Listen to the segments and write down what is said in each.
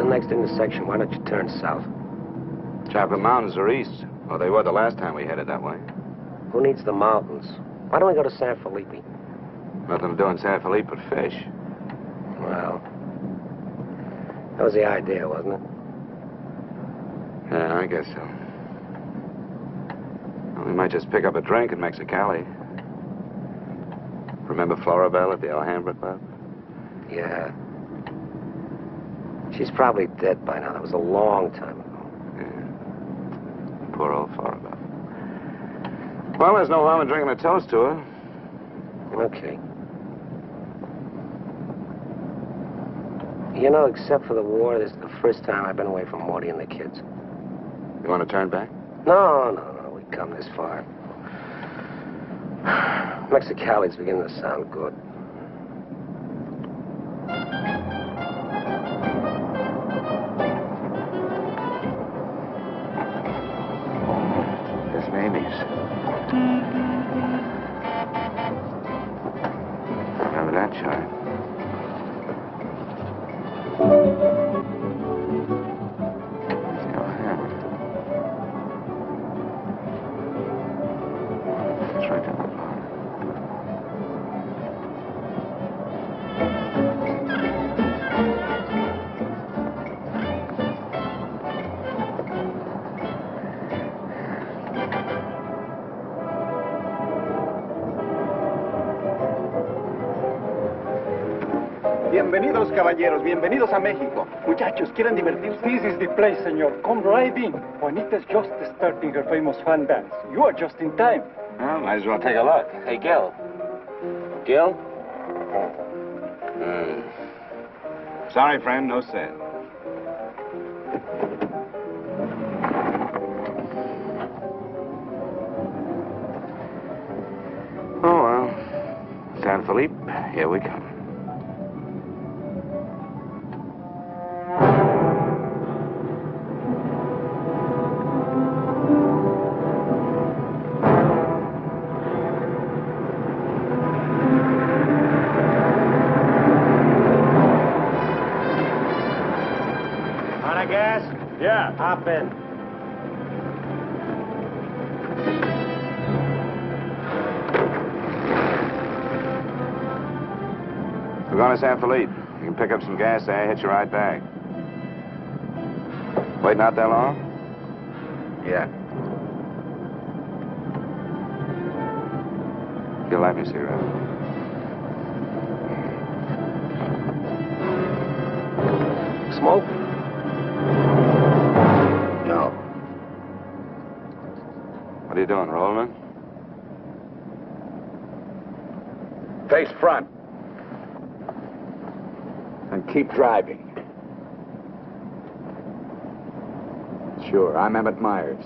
next intersection. Why don't you turn south? Chocolate Mountains are east. Well, they were the last time we headed that way. Who needs the mountains? Why don't we go to San Felipe? Nothing to do in San Felipe but fish. Well, that was the idea, wasn't it? Yeah, I guess so. Well, we might just pick up a drink in Mexicali. Remember Floribel at the Alhambra Club? Yeah. She's probably dead by now. That was a long time ago. Yeah. Poor old Floribel. Well, there's no harm in drinking a toast to her. Okay. You know, except for the war, this is the first time I've been away from Morty and the kids. You want to turn back? No. We've come this far. Mexicali's beginning to sound good. There's Mamie's. Remember that chart? It's right down the bottom. Bienvenidos, caballeros. Bienvenidos a México. Muchachos, ¿quieren divertirse? This is the place, senor. Come right in. Juanita's just starting her famous fan dance. You are just in time. Well, might as well take a look. Hey, Gil. Gil? Sorry, friend, no sale. Oh, well. San Felipe, here we come. Hop in. We're going to San Felipe. You can pick up some gas there, hitch a ride back. Waiting out that long? Yeah. You'll light me a cigarette. Smoke? No. What are you doing, rolling? Face front. And keep driving. Sure, I'm Emmett Myers.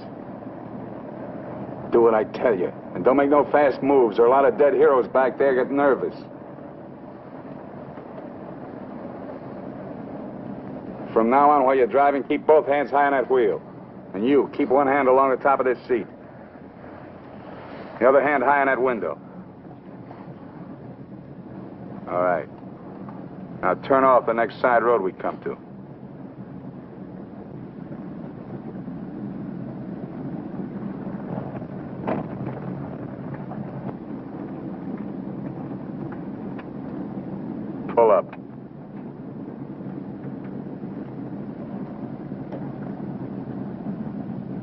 Do what I tell you. And don't make no fast moves, or a lot of dead heroes back there get nervous. From now on, while you're driving, keep both hands high on that wheel. And you, keep one hand along the top of this seat. The other hand high on that window. All right. Now turn off the next side road we come to. Pull up.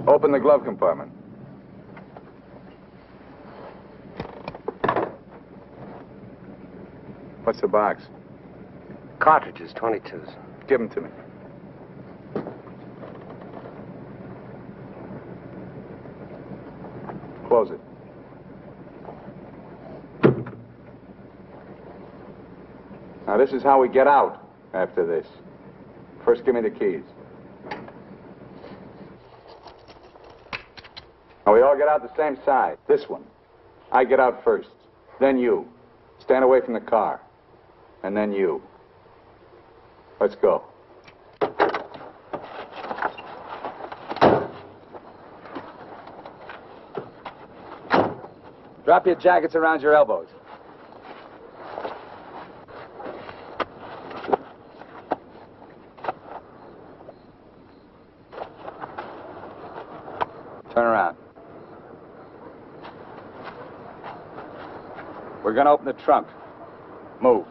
Open the glove compartment. What's the box? Cartridges, 22s. Give them to me. Close it. Now, this is how we get out after this. First, give me the keys. Now, we all get out the same side. This one. I get out first. Then you. Stand away from the car. And then you. Let's go. Drop your jackets around your elbows. We're gonna open the trunk. Move.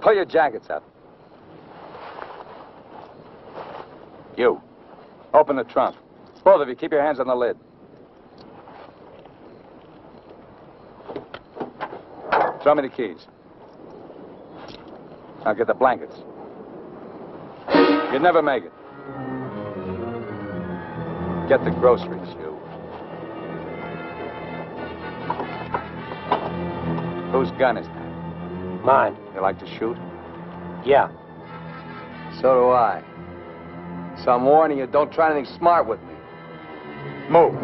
Pull your jackets up. You. Open the trunk. Both of you, keep your hands on the lid. Throw me the keys. Now get the blankets. You'd never make it. Get the groceries, you. Whose gun is that? Mine. You like to shoot? Yeah. So do I. So I'm warning you, don't try anything smart with me. Move.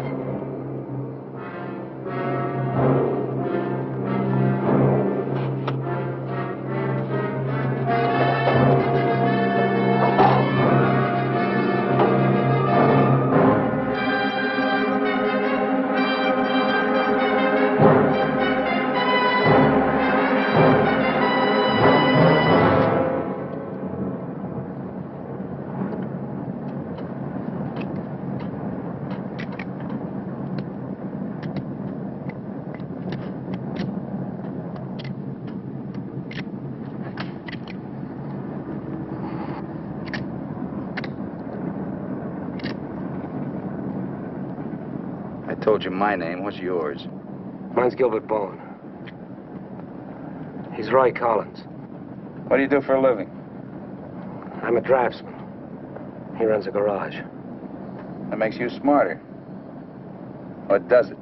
I told you my name. What's yours? Mine's Gilbert Bowen. He's Roy Collins. What do you do for a living? I'm a draftsman. He runs a garage. That makes you smarter. Or does it?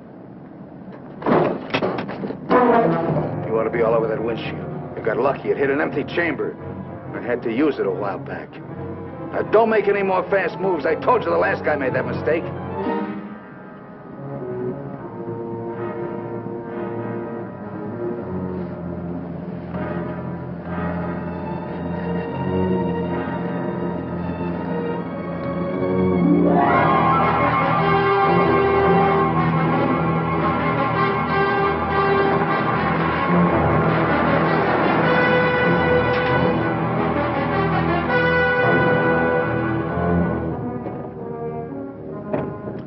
You ought to be all over that windshield. You got lucky. It hit an empty chamber. I had to use it a while back. Now, don't make any more fast moves. I told you the last guy made that mistake.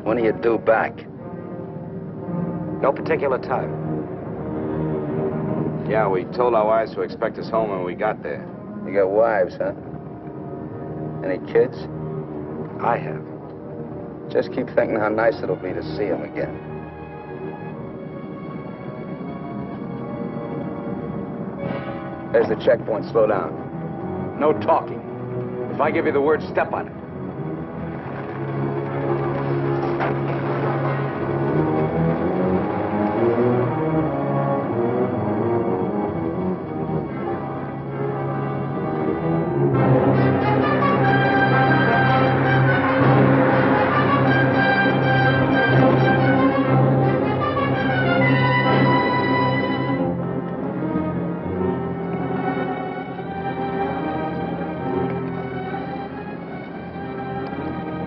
When are you due back? No particular time. Yeah, we told our wives to expect us home when we got there. You got wives, huh? Any kids? I have. Just keep thinking how nice it'll be to see them again. There's the checkpoint. Slow down. No talking. If I give you the word, step on it.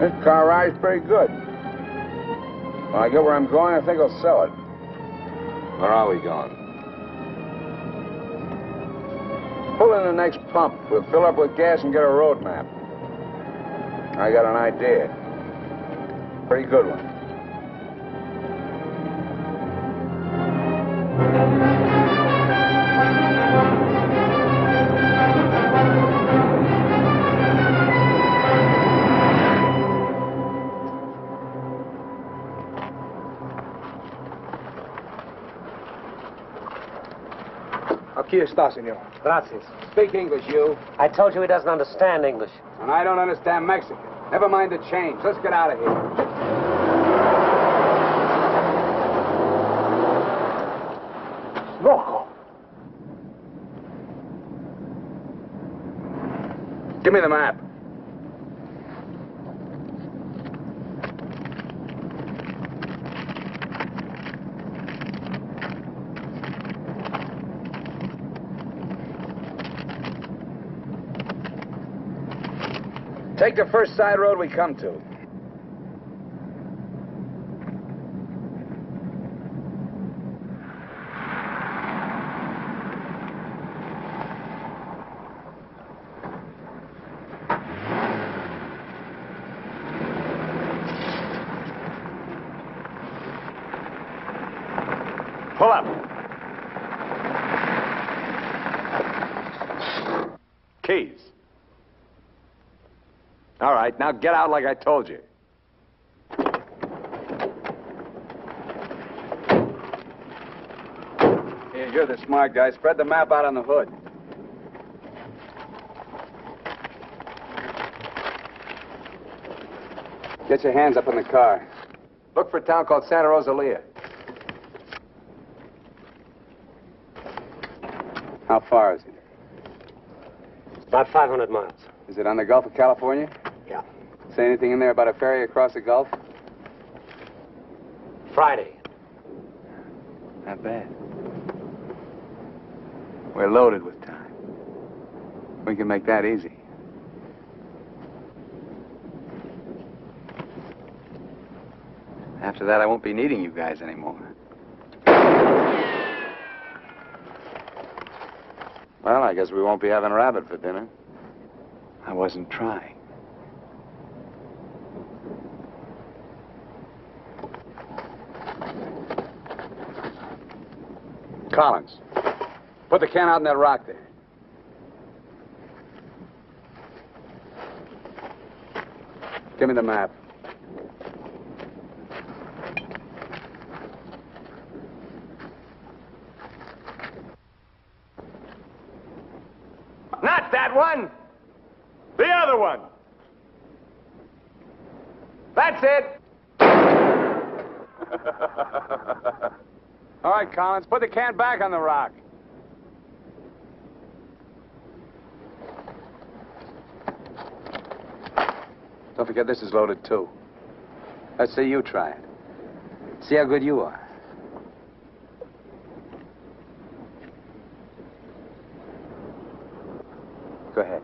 This car ride's pretty good. When I get where I'm going, I think I'll sell it. Where are we going? Pull in the next pump. We'll fill up with gas and get a road map. I got an idea. Pretty good one. Aquí está, senor. Gracias. Speak English, you. I told you he doesn't understand English. And I don't understand Mexican. Never mind the change. Let's get out of here. Loco. Give me the map. Take the first side road we come to. Pull up. Keys. All right, now get out like I told you. Here, you're the smart guy. Spread the map out on the hood. Get your hands up in the car. Look for a town called Santa Rosalia. How far is it? About 500 miles. Is it on the Gulf of California? Yeah. Say anything in there about a ferry across the Gulf? Friday. Not bad. We're loaded with time. We can make that easy. After that, I won't be needing you guys anymore. Well, I guess we won't be having rabbit for dinner. I wasn't trying. Collins, put the can out in that rock there. Give me the map. Not that one! The other one! That's it! All right, Collins, put the can back on the rock. Don't forget this is loaded, too. Let's see you try it. See how good you are. Go ahead.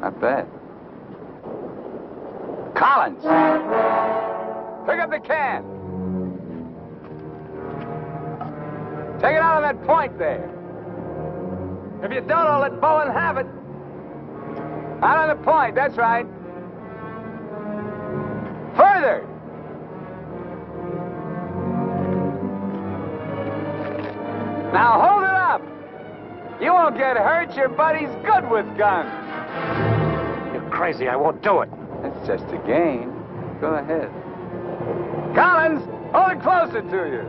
Not bad. Collins! Pick up the can! Take it out on that point there. If you don't, I'll let Bowen have it. Out on the point, that's right. Further! Now hold it up! You won't get hurt. Your buddy's good with guns. You're crazy. I won't do it. It's just a game. Go ahead. Collins, hold it closer to you.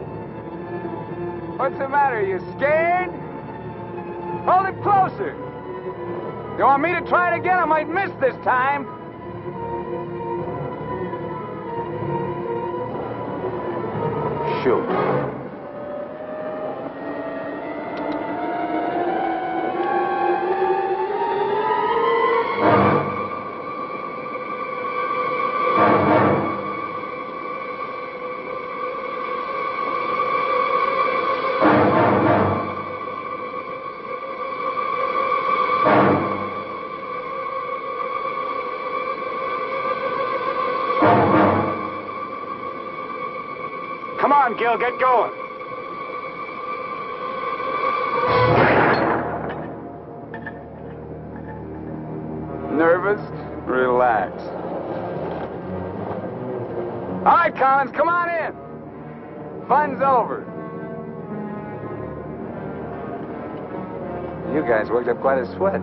What's the matter? You scared? Hold it closer. You want me to try it again? I might miss this time. Shoot. Come on, Gil, get going. Nervous? Relax. All right, Collins, come on in. Fun's over. You guys worked up quite a sweat.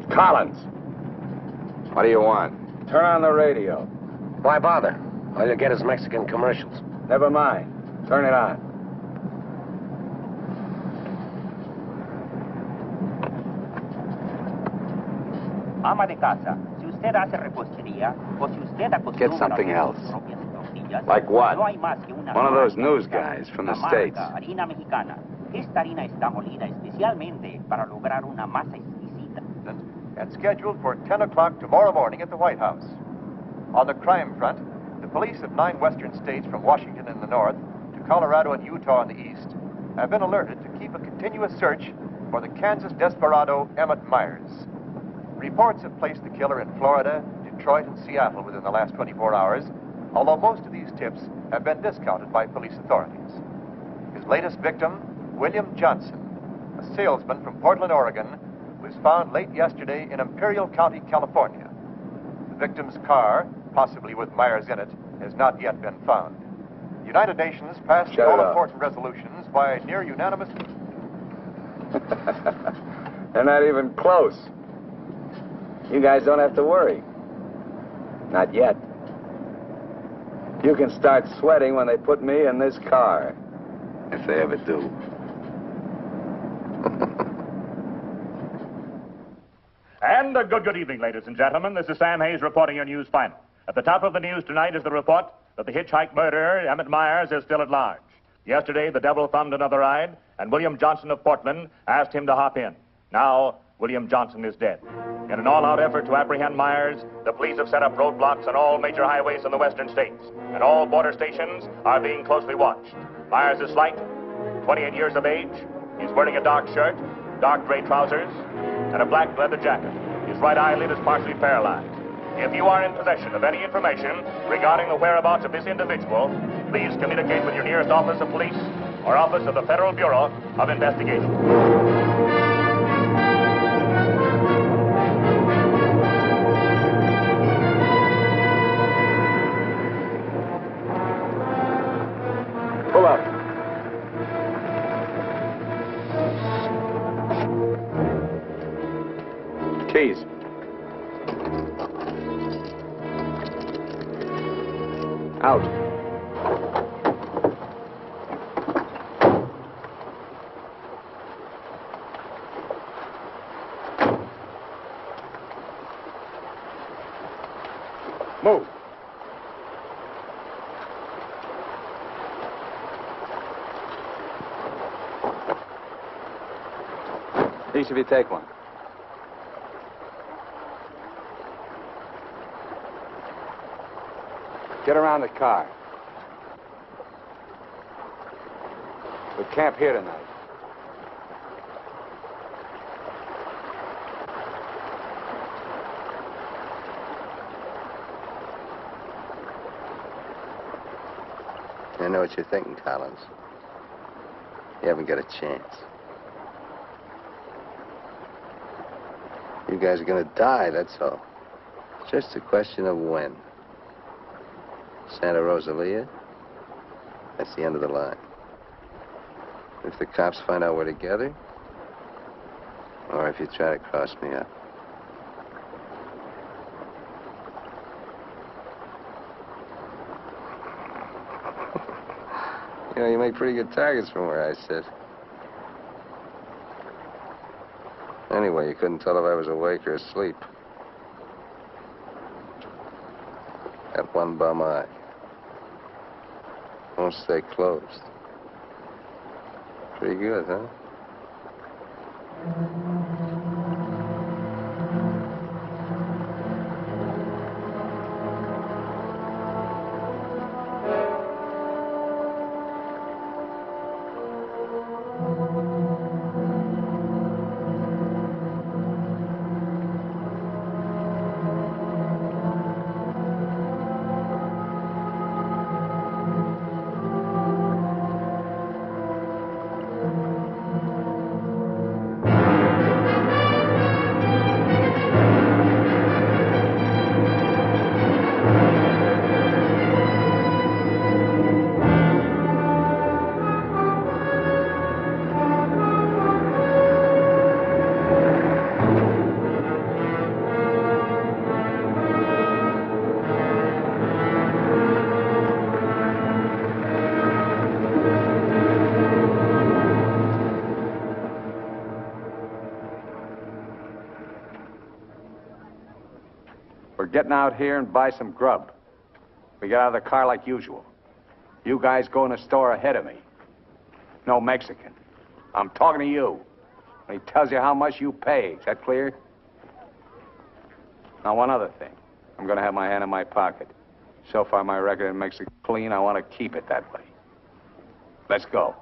Collins. What do you want? Turn on the radio. Why bother? All you get is Mexican commercials. Never mind. Turn it on. Ama de casa, si usted hace repostería o si usted acostumbra Get something else. sus propias tortillas, Like what? no hay más que una One of those sola news marca, guys from the la marca States. harina mexicana. Esta harina está molida especialmente para lograr una masa exquisita. That's scheduled for 10 o'clock tomorrow morning at the White House. On the crime front, the police of 9 western states from Washington in the north to Colorado and Utah in the east have been alerted to keep a continuous search for the Kansas desperado Emmett Myers. Reports have placed the killer in Florida, Detroit, and Seattle within the last 24 hours, although most of these tips have been discounted by police authorities. His latest victim, William Johnson, a salesman from Portland, Oregon, was found late yesterday in Imperial County, California. The victim's car, possibly with Myers in it, has not yet been found. The United Nations passed the all-important resolutions by near unanimous... They're not even close. You guys don't have to worry. Not yet. You can start sweating when they put me in this car. If they ever do. And a good evening, ladies and gentlemen. This is Sam Hayes reporting your news final. At the top of the news tonight is the report that the hitchhike murderer, Emmett Myers, is still at large. Yesterday, the devil thumbed another ride, and William Johnson of Portland asked him to hop in. Now, William Johnson is dead. In an all-out effort to apprehend Myers, the police have set up roadblocks on all major highways in the western states, and all border stations are being closely watched. Myers is slight, 28 years of age. He's wearing a dark shirt, dark gray trousers, and a black leather jacket. His right eyelid is partially paralyzed. If you are in possession of any information regarding the whereabouts of this individual, please communicate with your nearest office of police or office of the Federal Bureau of Investigation. Pull up. Keys. Out. Move. Each of you take one. Get around the car. We'll camp here tonight. I know what you're thinking, Collins. You haven't got a chance. You guys are gonna die, that's all. It's just a question of when. Santa Rosalia, that's the end of the line. If the cops find out we're together, or if you try to cross me up. You know, you make pretty good targets from where I sit. Anyway, you couldn't tell if I was awake or asleep. Got one bum eye. Won't stay closed. Pretty good, huh? Getting out here and buy some grub. We get out of the car like usual. You guys go in the store ahead of me. No Mexican. I'm talking to you. And he tells you how much you pay. Is that clear? Now, one other thing. I'm going to have my hand in my pocket. So far, my record makes it clean. I want to keep it that way. Let's go.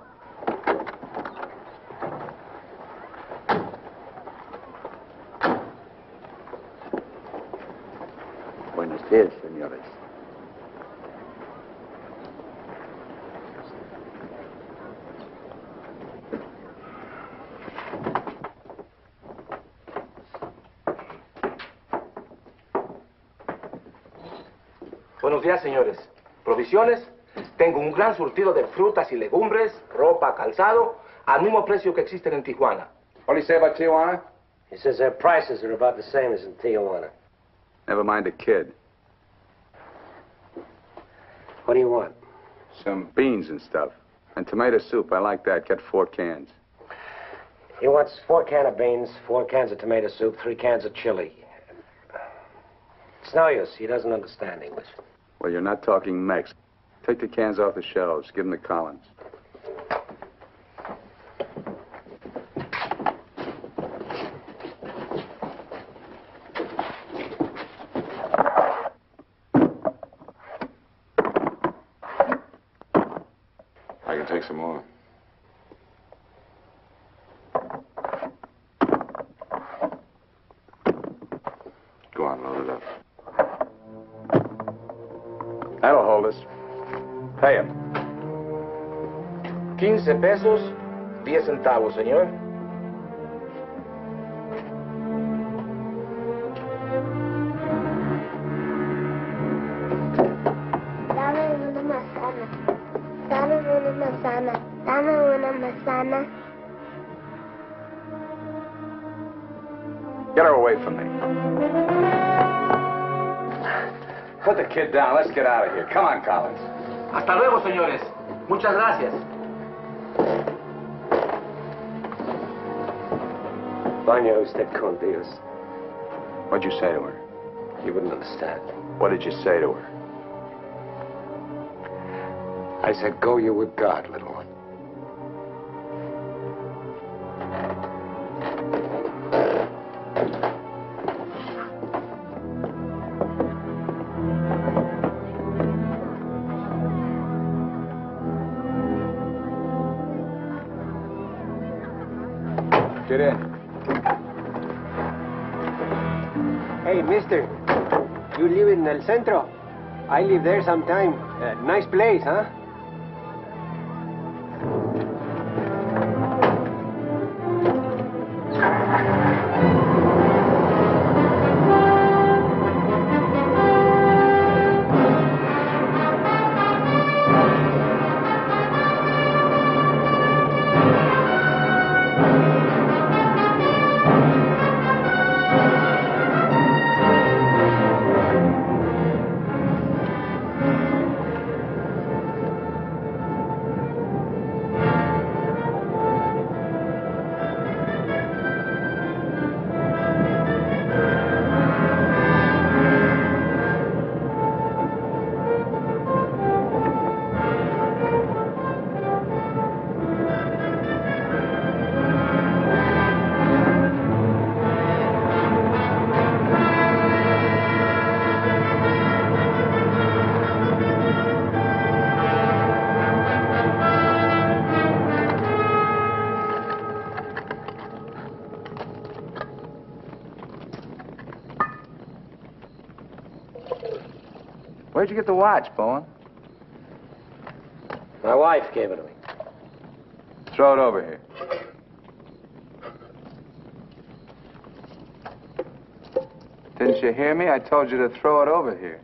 Buenos días, señores. Buenos días, señores. ¿Provisiones? Tengo un gran surtido de frutas y legumbres, ropa, calzado, al mismo precio que existen en Tijuana. What do you say about Tijuana? He says their prices are about the same as in Tijuana. Never mind the kid. What do you want? Some beans and stuff. And tomato soup. I like that. Get 4 cans. He wants 4 cans of beans, 4 cans of tomato soup, 3 cans of chili. It's no use. He doesn't understand English. Well, you're not talking Mex. Take the cans off the shelves. Give them to Collins. I can take some more. Go on, load it up. That'll hold us. Pay him. 15 pesos, 10 centavos, señor. Dame una manzana. Dame una manzana. Dame una manzana. Get her away from me. Put the kid down. Let's get out of here. Come on, Collins. Hasta luego, señores. Muchas gracias. Vanya usted con Dios. What'd you say to her? You wouldn't understand. What did you say to her? I said, go you with God, little one. Get in. Hey, mister. You live in El Centro? I live there sometime. Nice place, huh? Where'd you get the watch, Bowen? My wife gave it to me. Throw it over here. Didn't you hear me? I told you to throw it over here.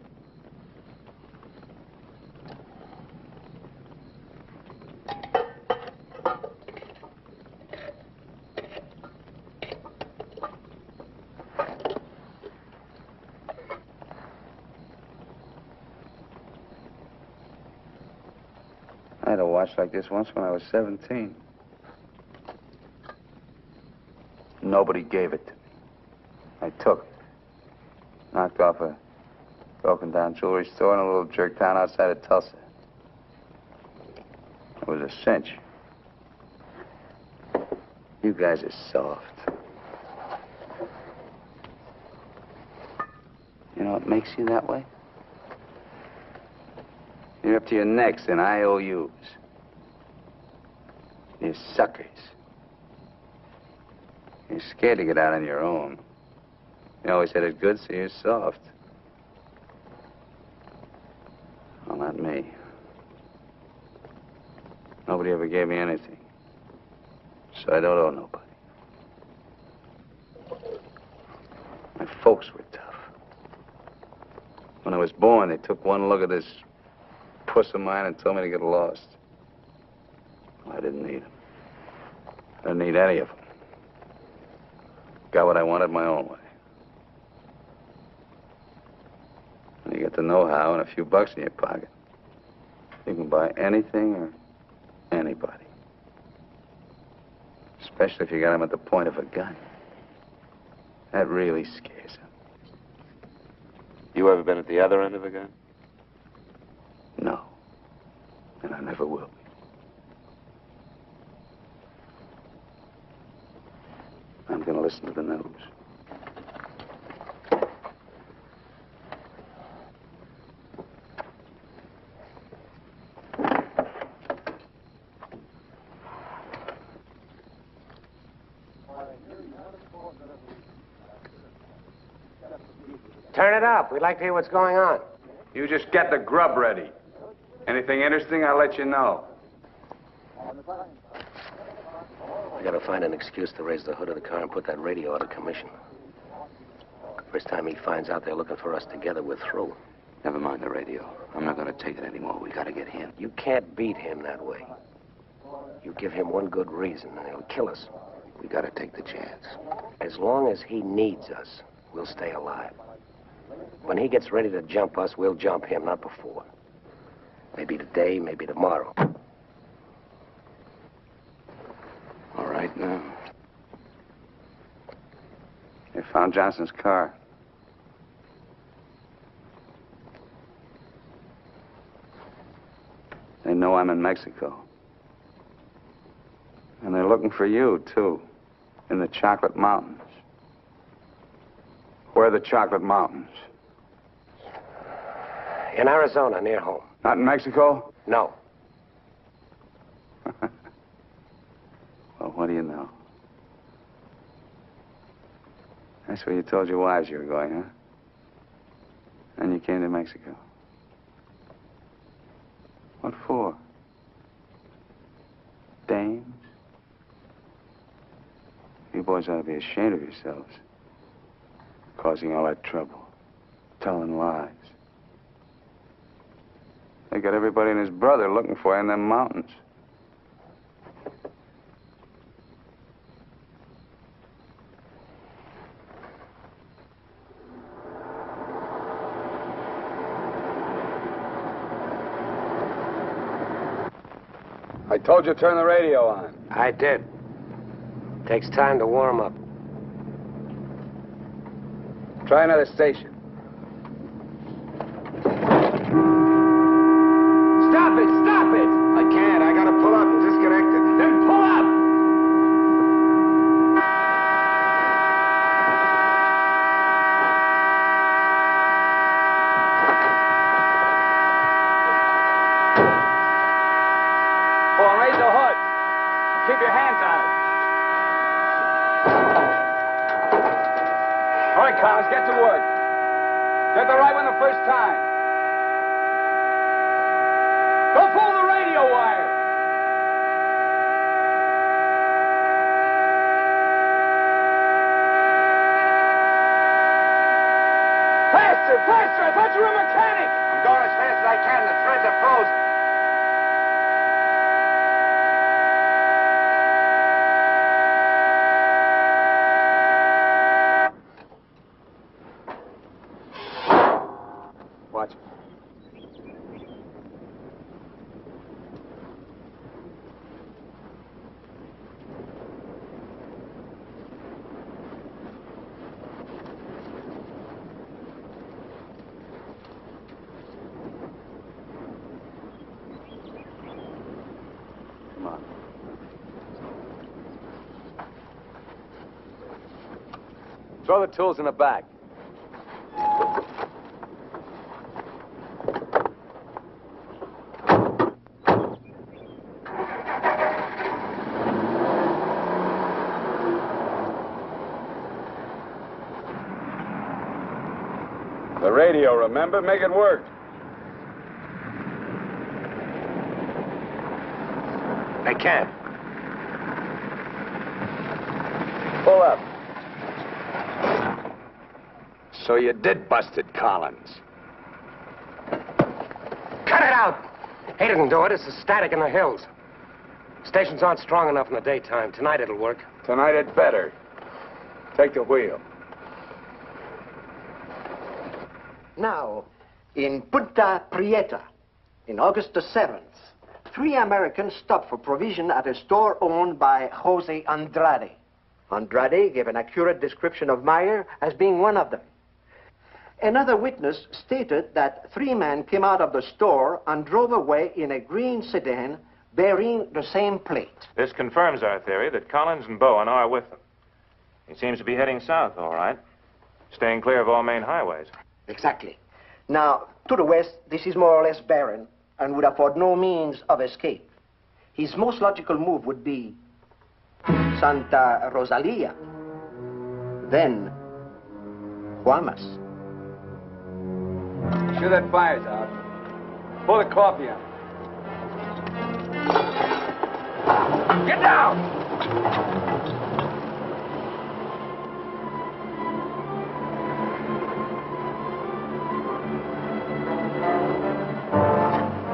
I had a watch like this once when I was 17. Nobody gave it to me. I took it. Knocked off a broken-down jewelry store in a little jerk town outside of Tulsa. It was a cinch. You guys are soft. You know, know what makes you that way? You're up to your necks in IOUs. You suckers. You're scared to get out on your own. You always had it good, so you're soft. Well, not me. Nobody ever gave me anything. So I don't owe nobody. My folks were tough. When I was born, they took one look at this puss of mine and told me to get lost. Well, I didn't need them. I didn't need any of them. Got what I wanted my own way. When you get the know-how and a few bucks in your pocket, you can buy anything or anybody. Especially if you got them at the point of a gun. That really scares them. You ever been at the other end of a gun? No. And I never will be. I'm going to listen to the news. Turn it up. We'd like to hear what's going on. You just get the grub ready. Anything interesting, I'll let you know. I gotta find an excuse to raise the hood of the car and put that radio out of commission. First time he finds out they're looking for us together, we're through. Never mind the radio. I'm not going to take it anymore. We got to get him. You can't beat him that way. You give him one good reason, and he'll kill us. We got to take the chance. As long as he needs us, we'll stay alive. When he gets ready to jump us, we'll jump him, not before. Maybe today, maybe tomorrow. All right, now. They found Johnson's car. They know I'm in Mexico. And they're looking for you, too, in the Chocolate Mountains. Where are the Chocolate Mountains? In Arizona, near home. Not in Mexico? No. Well, what do you know? That's where you told your wives you were going, huh? And you came to Mexico. What for? Dames? You boys ought to be ashamed of yourselves. Causing all that trouble. Telling lies. They got everybody and his brother looking for you in them mountains. I told you to turn the radio on. I did. Takes time to warm up. Try another station. Stop it! Stop it! I can't. I gotta pull up and disconnect it. Then pull up! Well, raise the hood. Keep your hands on it. All right, Collins, get to work. Get the right one the first time. Don't pull the radio wire. Faster, faster! I thought you were a mechanic. I'm going as fast as I can. The threads are frozen. Watch it. Come on. Throw the tools in the back. The radio, remember? Make it work. They can't. Pull up. So you did bust it, Collins. Cut it out! He didn't do it. It's the static in the hills. Stations aren't strong enough in the daytime. Tonight it'll work. Tonight it better. Take the wheel. Now, in Punta Prieta, in August the 7th, 3 Americans stopped for provision at a store owned by Jose Andrade. Andrade gave an accurate description of Meyer as being one of them. Another witness stated that 3 men came out of the store and drove away in a green sedan bearing the same plate. This confirms our theory that Collins and Bowen are with them. He seems to be heading south, all right. Staying clear of all main highways. Exactly. Now, to the west, this is more or less barren and would afford no means of escape. His most logical move would be Santa Rosalia, then Guamas. Sure that fire's out. Pull the coffee out. Get down!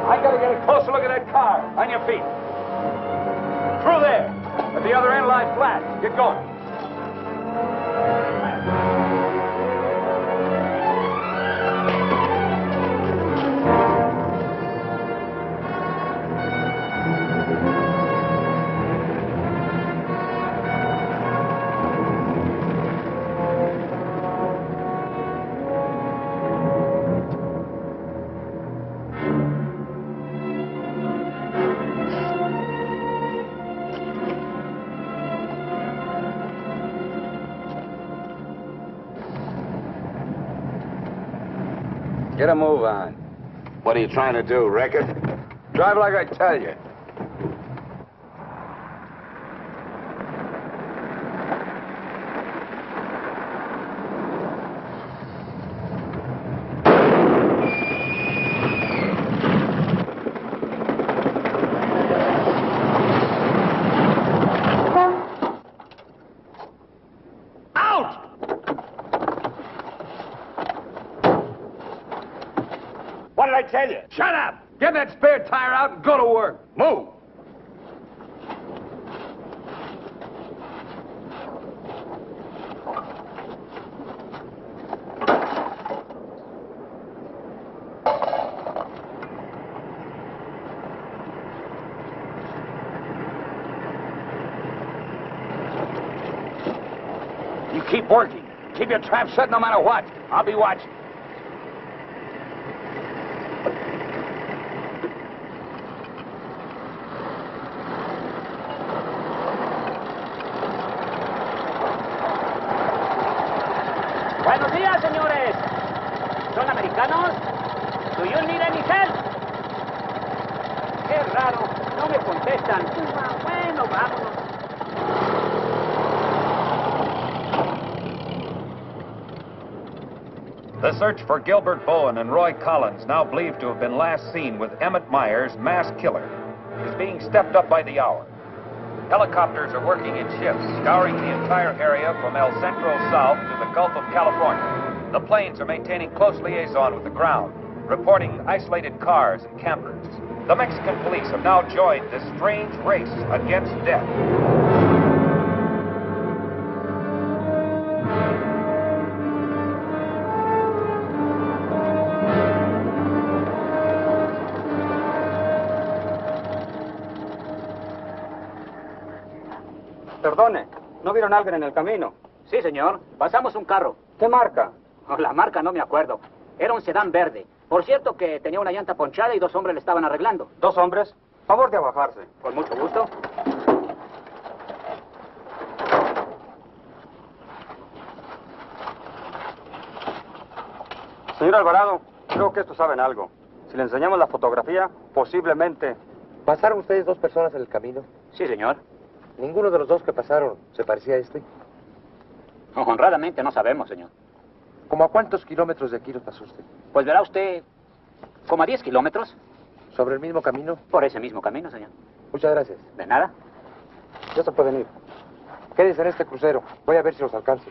I gotta get a closer look at that car. On your feet. Through there. At the other end, lie flat. Get going. Get a move on. What are you trying to do, wreck it? Drive like I tell you. What did I tell you? Shut up! Get that spare tire out and go to work. Move! You keep working. Keep your trap shut no matter what. I'll be watching. Buenos días, señores. ¿Son americanos? Do you need any help? Qué raro, no me contestan. Bueno, vámonos. The search for Gilbert Bowen and Roy Collins, now believed to have been last seen with Emmett Myers, mass killer, is being stepped up by the hour. Helicopters are working in shifts, scouring the entire area from El Centro south to the Gulf of California. The planes are maintaining close liaison with the ground, reporting isolated cars and campers. The Mexican police have now joined this strange race against death. Perdone, ¿no vieron a alguien en el camino? Sí, señor. Pasamos un carro. ¿Qué marca? Oh, la marca no me acuerdo. Era un sedán verde. Por cierto que tenía una llanta ponchada y 2 hombres le estaban arreglando. ¿2 hombres? Favor de abajarse. Con mucho gusto. Señor Alvarado, creo que estos saben algo. Si le enseñamos la fotografía, posiblemente... ¿Pasaron ustedes 2 personas en el camino? Sí, señor. ¿Ninguno de los 2 que pasaron se parecía a este? Honradamente no sabemos, señor. ¿Cómo a cuántos kilómetros de aquí nos pasó usted? Pues verá usted, como a 10 kilómetros. ¿Sobre el mismo camino? Por ese mismo camino, señor. Muchas gracias. De nada. Ya se pueden ir. Quédense en este crucero. Voy a ver si los alcanzo.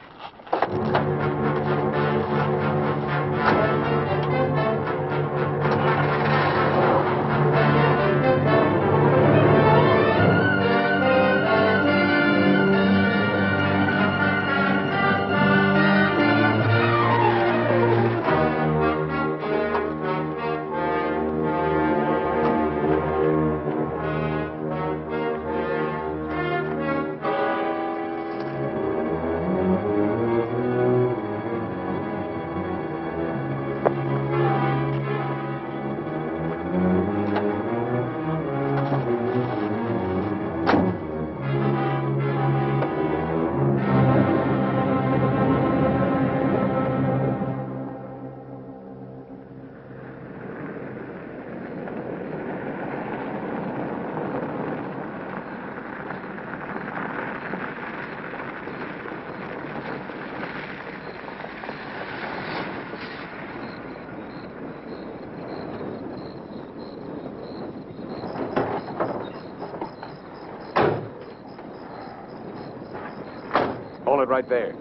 Hold it right there.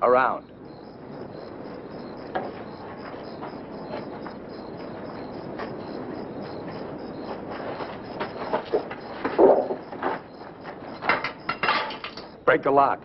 Around. Break the lock.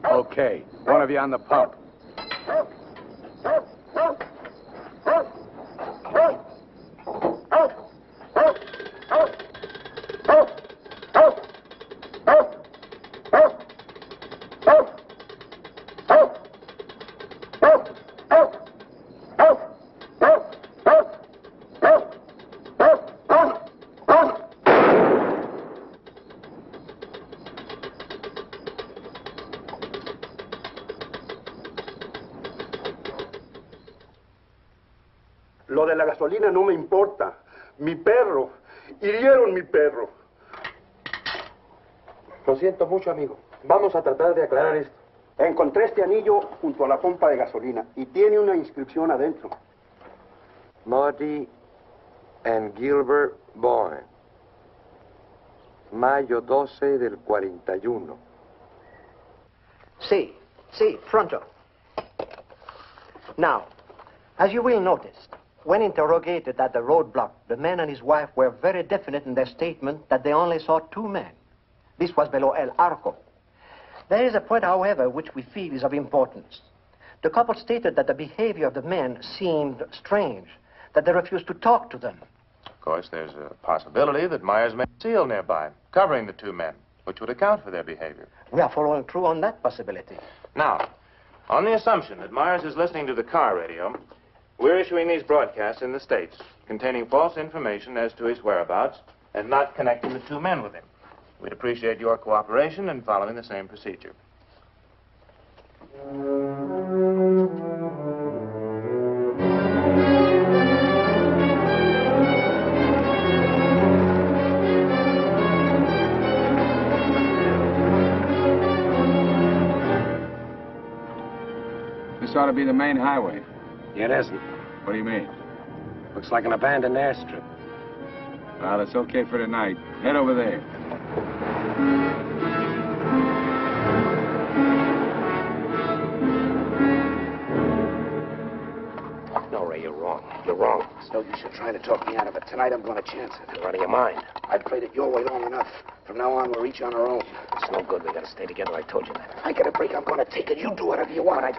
Okay, one of you on the pump. Lo de la gasolina no me importa. Mi perro. Hirieron mi perro. Lo siento mucho, amigo. Vamos a tratar de aclarar esto. Encontré este anillo junto a la pompa de gasolina y tiene una inscripción adentro. Marty and Gilbert Bowen. Mayo 12 del 41. Sí, pronto. Now, as you will notice, when interrogated at the roadblock, the man and his wife were very definite in their statement that they only saw two men. This was below El Arco. There is a point, however, which we feel is of importance. The couple stated that the behavior of the men seemed strange, that they refused to talk to them. Of course, there's a possibility that Myers may have a seal nearby, covering the two men, which would account for their behavior. We are following through on that possibility. Now, on the assumption that Myers is listening to the car radio, we're issuing these broadcasts in the States, containing false information as to his whereabouts and not connecting the two men with him. We'd appreciate your cooperation in following the same procedure. This ought to be the main highway. It isn't. What do you mean? Looks like an abandoned airstrip. Well, it's okay for tonight. Head over there. No, Ray, you're wrong. You're wrong. It's no use you trying to talk me out of it. Tonight I'm going to chance it. You're out of your mind. I've played it your way long enough. From now on, we're each on our own. It's no good. We gotta stay together. I told you that. I get a break, I'm going to take it. You do whatever you want.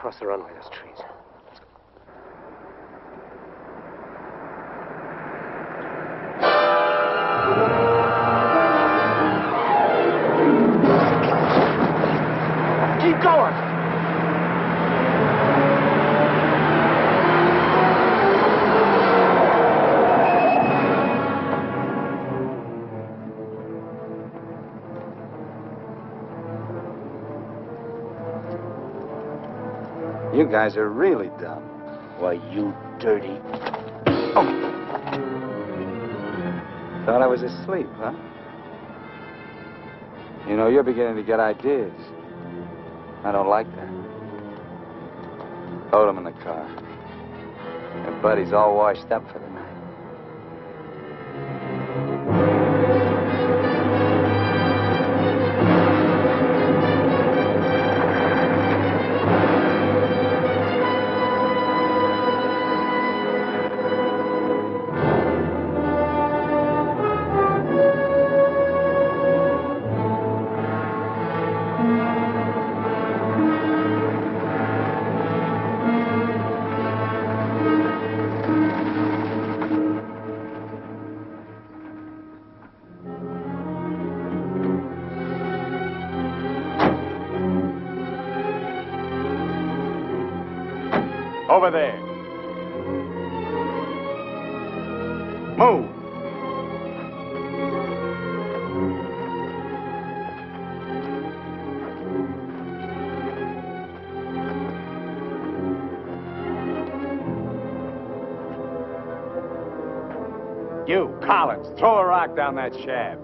across the runway, those trees. Keep going! You guys are really dumb. Why, you dirty... Thought I was asleep, huh? You know, you're beginning to get ideas. I don't like that. Load him in the car. Your buddy's all washed up for the night. Over there. Move. You, Collins, throw a rock down that shaft.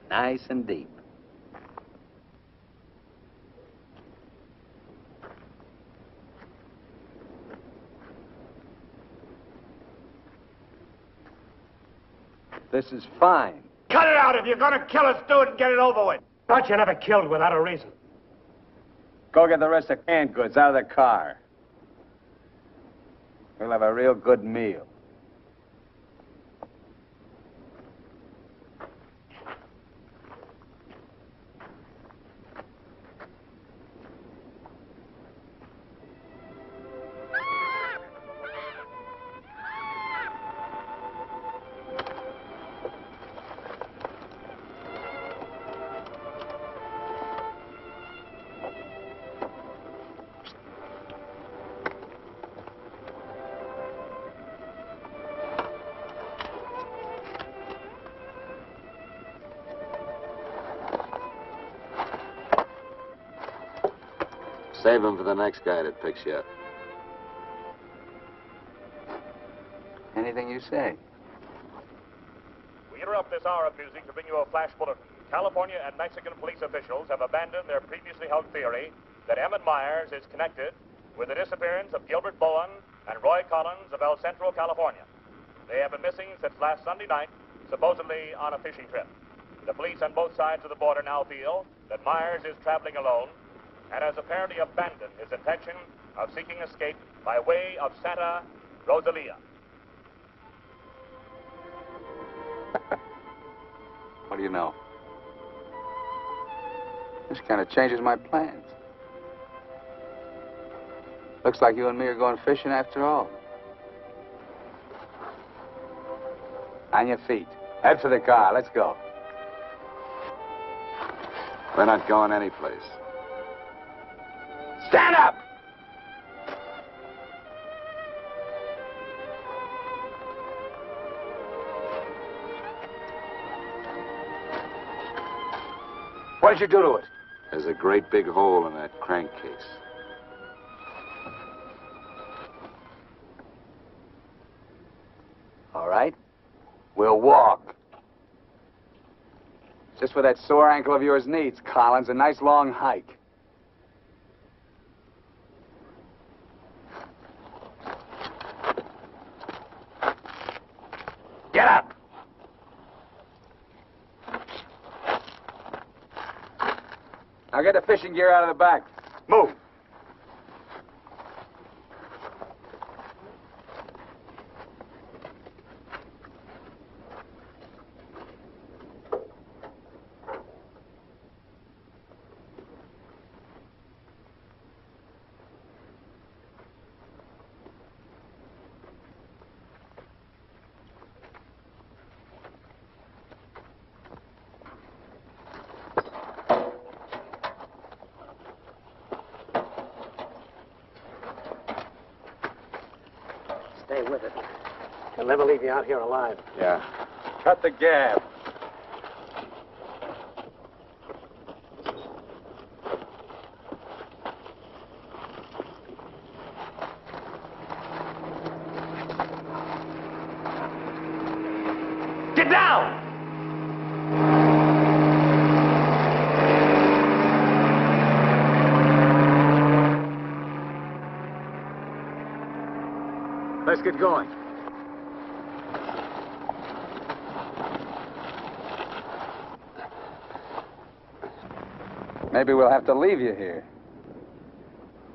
Nice and deep. This is fine. Cut it out. If you're gonna kill us, do it and get it over with. Thought you never killed without a reason. Go get the rest of canned goods out of the car. We'll have a real good meal. Save him for the next guy that picks you up. Anything you say. We interrupt this hour of music to bring you a flash bulletin. California and Mexican police officials have abandoned their previously held theory that Emmett Myers is connected with the disappearance of Gilbert Bowen and Roy Collins of El Centro, California. They have been missing since last Sunday night, supposedly on a fishing trip. The police on both sides of the border now feel that Myers is traveling alone and has apparently abandoned his intention of seeking escape by way of Santa Rosalia. What do you know? This kind of changes my plans. Looks like you and me are going fishing after all. On your feet. Head for the car. Let's go. We're not going anyplace. Stand up! What did you do to it? There's a great big hole in that crankcase. All right. We'll walk. Just what that sore ankle of yours needs, Collins. A nice long hike. Get up! Now get the fishing gear out of the back. Move. stay with it. He'll never leave you out here alive. Yeah. Cut the gab. Get down! Let's get going. Maybe we'll have to leave you here.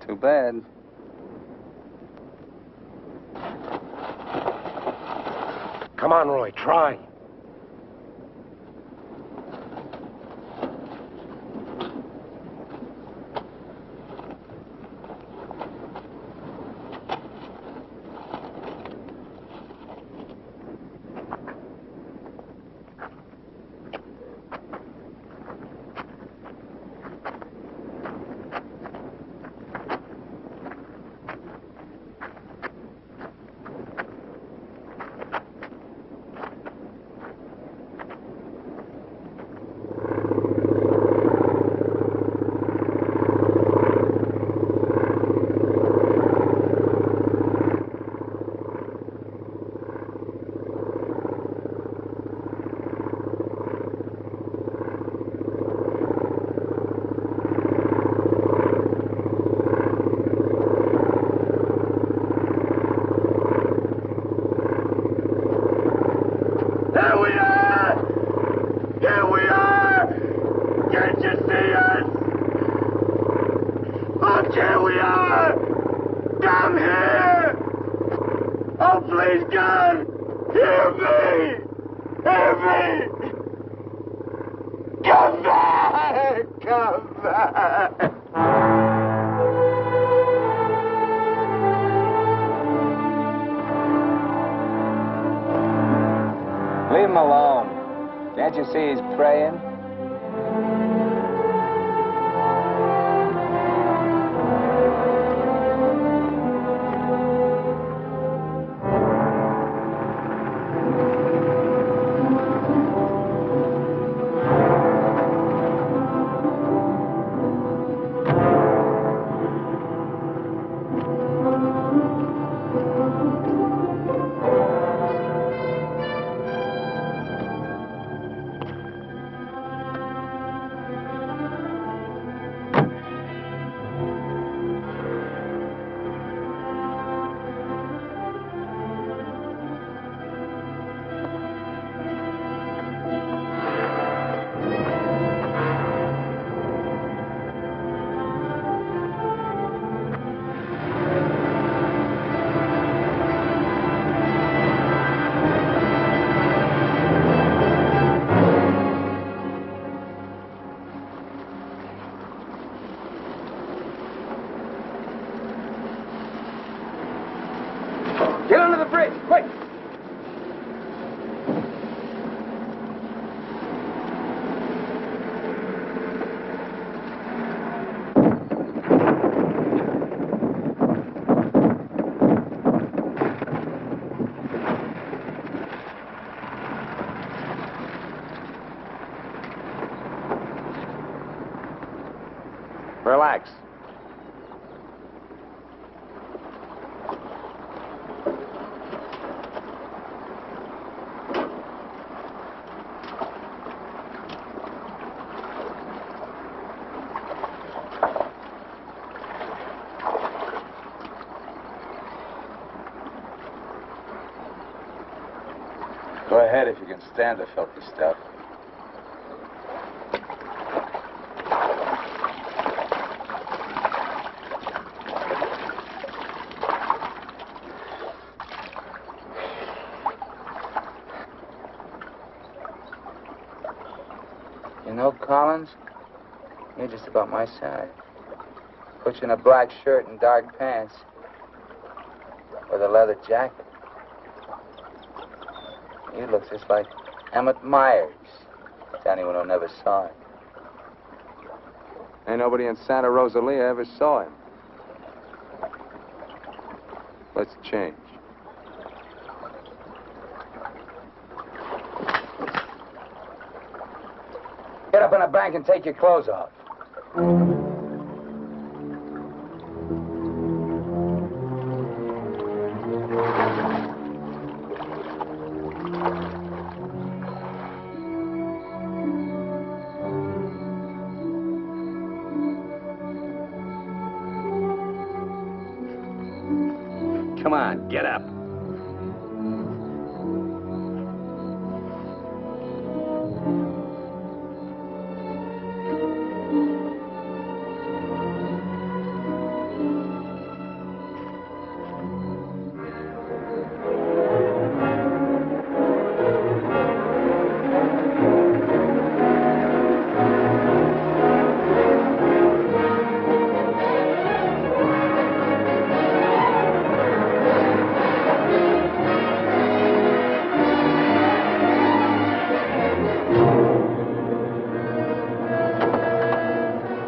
Too bad. Come on, Roy, try. Leave him alone. Can't you see he's praying? Get under the bridge, quick! Relax. Go ahead if you can stand the filthy stuff. You know, Collins, you're just about my size. Put you in a black shirt and dark pants with a leather jacket. You look just like Emmett Myers, to anyone who never saw him. Ain't nobody in Santa Rosalia ever saw him. Let's change. up in a bank and take your clothes off. Come on, get up.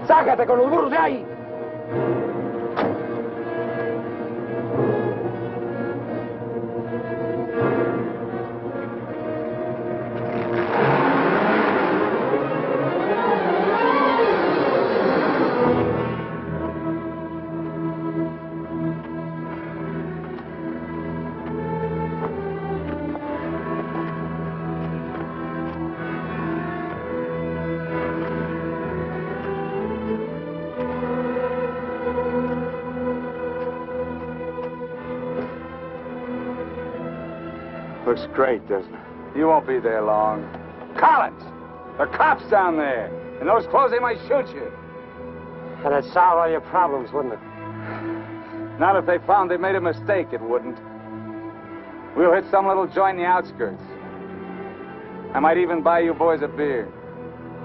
¡Sácate con los burros de ahí! Looks great, doesn't it? You won't be there long. Collins! The cops down there! In those clothes, they might shoot you. That'd solve all your problems, wouldn't it? Not if they found they made a mistake, it wouldn't. We'll hit some little joint in the outskirts. I might even buy you boys a beer.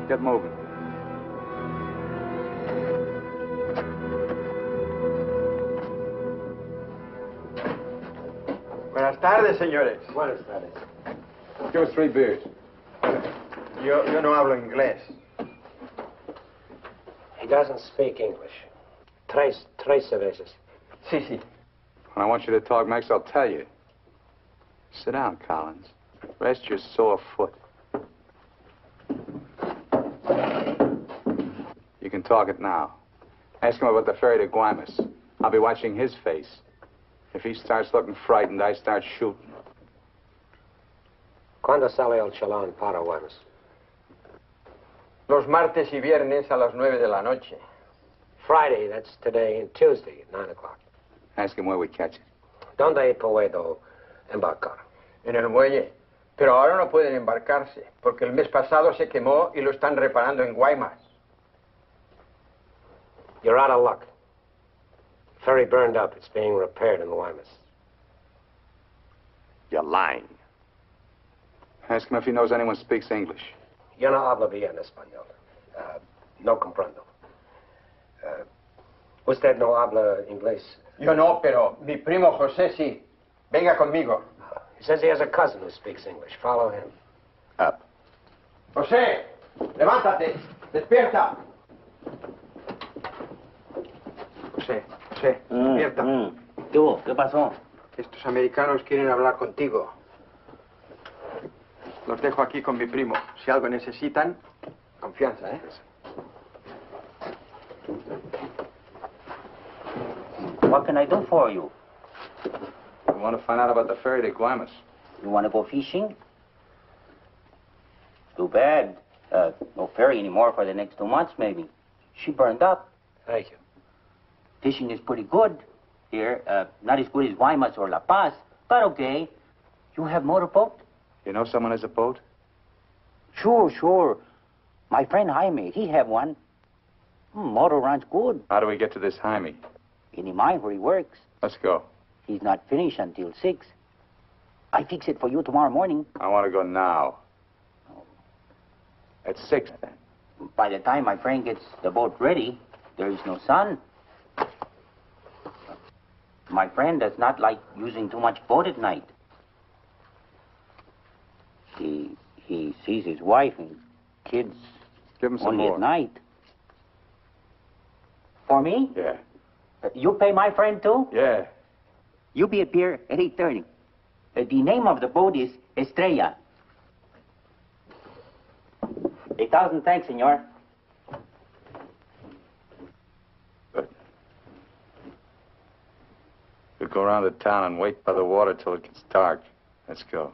Get moving. Buenas tardes, señores. Buenas tardes. Give us 3 beers. Yo no hablo inglés. He doesn't speak English. Tres cervezas. Sí, sí. When I want you to talk, Max, I'll tell you. Sit down, Collins. Rest your sore foot. You can talk it now. Ask him about the ferry to Guaymas. I'll be watching his face. If he starts looking frightened, I start shooting. ¿Cuándo sale el chalán para Guaymas? Los martes y viernes a las 9 de la noche. Friday, that's today, and Tuesday at 9 o'clock. Ask him where we catch it. ¿Dónde puedo embarcar? En el muelle. Pero ahora no pueden embarcarse, porque el mes pasado se quemó y lo están reparando en Guaymas. You're out of luck. Ferry burned up. It's being repaired in Guaymas. You're lying. Ask him if he knows anyone speaks English. Yo no hablo bien español. No comprendo. ¿Usted no habla inglés? Yo no, pero mi primo José sí. Venga conmigo. He says he has a cousin who speaks English. Follow him. Up. José, levántate. Despierta. José, despierta. ¿Qué hubo? ¿Qué pasó? Estos americanos quieren hablar contigo. Los dejo aquí con mi primo. Si algo necesitan, confianza, ¿eh? What can I do for you? We want to find out about the ferry to Guaymas. You want to go fishing? Too bad. No ferry anymore for the next 2 months, maybe. She burned up. Thank you. Fishing is pretty good here. Not as good as Guaymas or La Paz, but okay. You have motorboat? You know someone has a boat? Sure. My friend Jaime, he have one. Motor runs good. How do we get to this Jaime? In the mine where he works. Let's go. He's not finished until 6. I fix it for you tomorrow morning. I want to go now. At 6, then. By the time my friend gets the boat ready, there is no sun. My friend does not like using too much boat at night. He sees his wife and kids Give him some only more. at night. For me? Yeah. You pay my friend too? Yeah. You be at pier at 8:30. The name of the boat is Estrella. 1,000 thanks, senor. We'll go around the town and wait by the water till it gets dark. Let's go.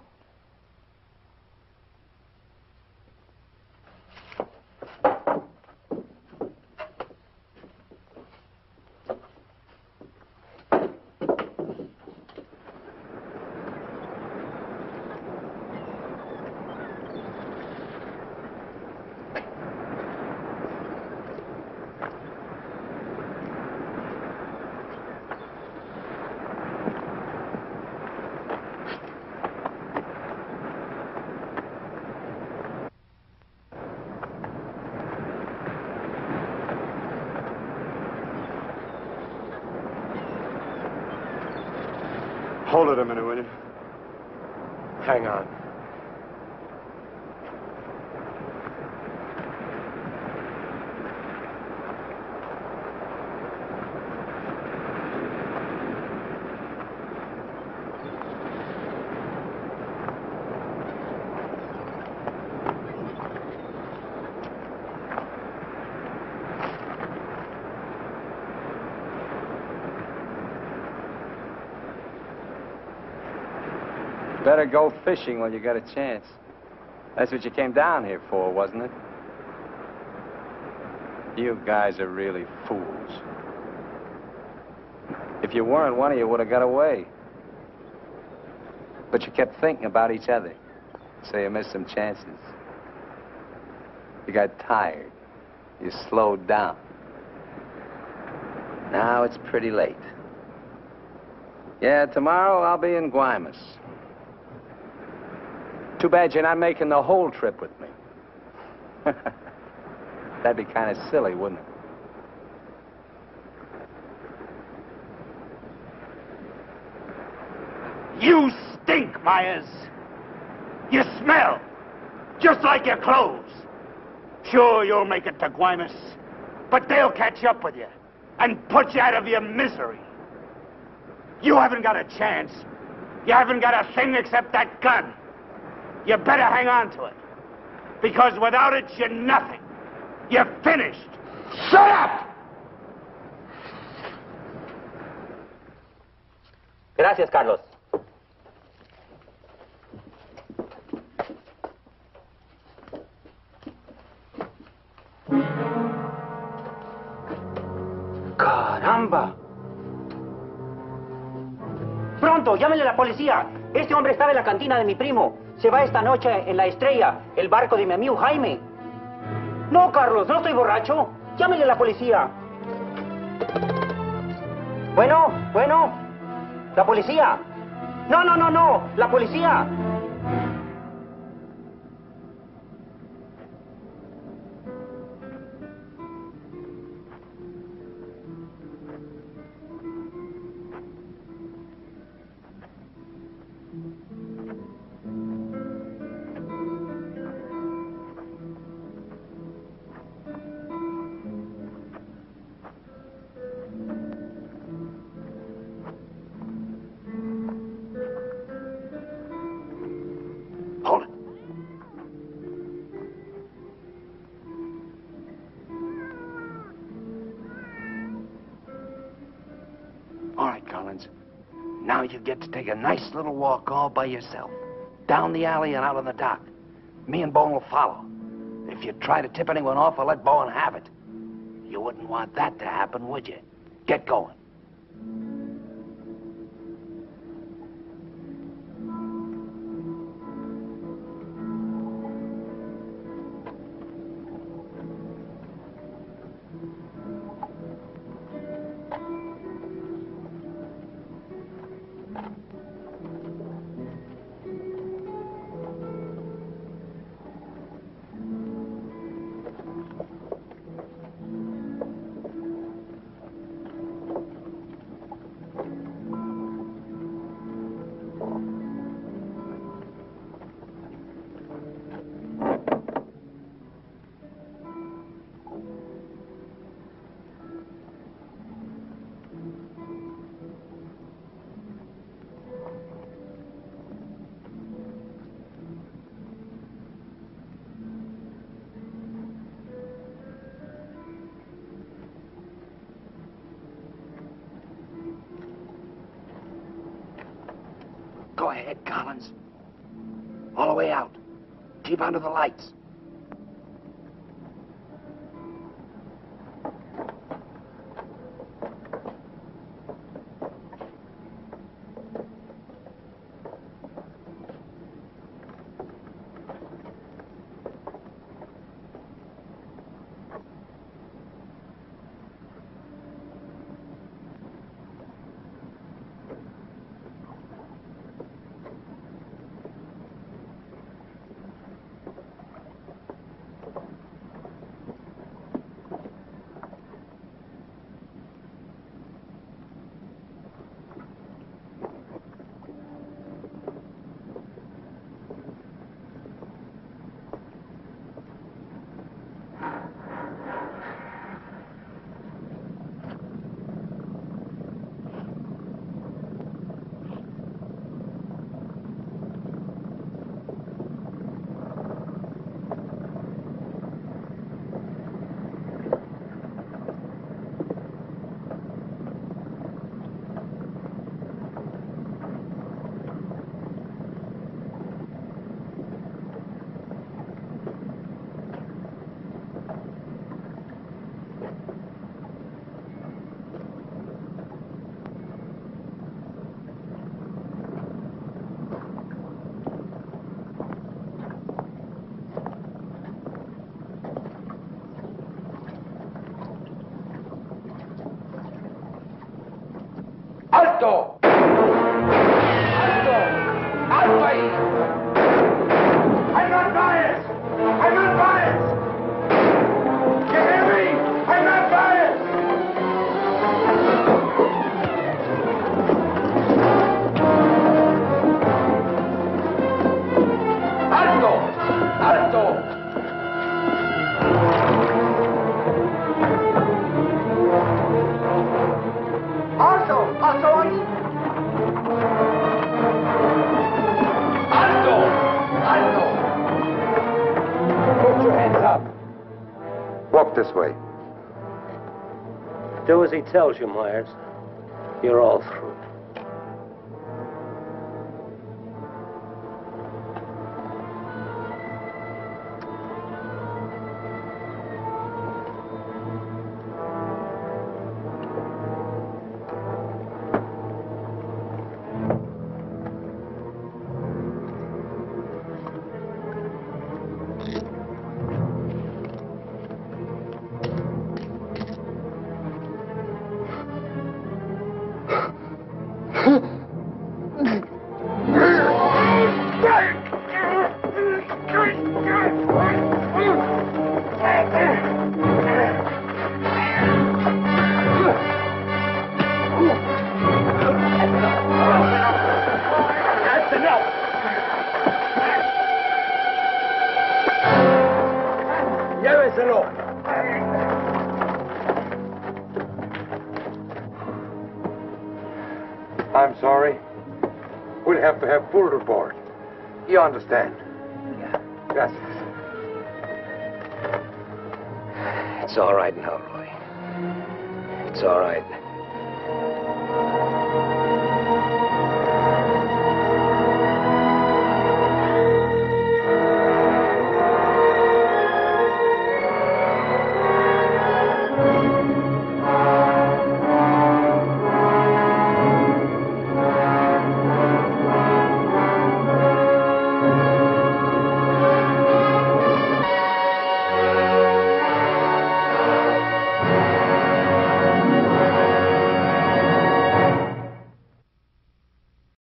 Hold it a minute, will you? Hang on. Better go fishing while you got a chance. That's what you came down here for, wasn't it? You guys are really fools. If you weren't, one of you would have got away. But you kept thinking about each other, so you missed some chances. You got tired. You slowed down. Now it's pretty late. Yeah, tomorrow I'll be in Guaymas. Too bad you're not making the whole trip with me. That'd be kind of silly, wouldn't it? You stink, Myers. You smell, just like your clothes. Sure, you'll make it to Guaymas, but they'll catch up with you and put you out of your misery. You haven't got a chance. You haven't got a thing except that gun. You better hang on to it, because without it, you're nothing. You're finished. Shut up! Gracias, Carlos. ¡Caramba! Pronto, llámenle a la policía. Este hombre estaba en la cantina de mi primo. Se va esta noche en la Estrella, el barco de mi amigo Jaime. No, Carlos, no estoy borracho. Llámenle a la policía. Bueno, la policía. No, la policía. All right, Collins. Now you get to take a nice little walk all by yourself. Down the alley and out on the dock. Me and Bowen will follow. If you try to tip anyone off, I'll let Bowen have it. You wouldn't want that to happen, would you? Get going. ahead, Collins. All the way out. Keep under the lights. ¡Alto! ¡Alto! ¡Alto ahí! I'm not biased! I'm not biased! You hear me? I'm not biased! ¡Alto! ¡Alto! ¡Alto ahí! ¡Alto! ¡Alto! Put your hands up. Walk this way. Do as he tells you, Myers. You're all through. I'm sorry. We'll have to have full report. You understand? Yeah. Gracias. It's all right now, Roy. It's all right.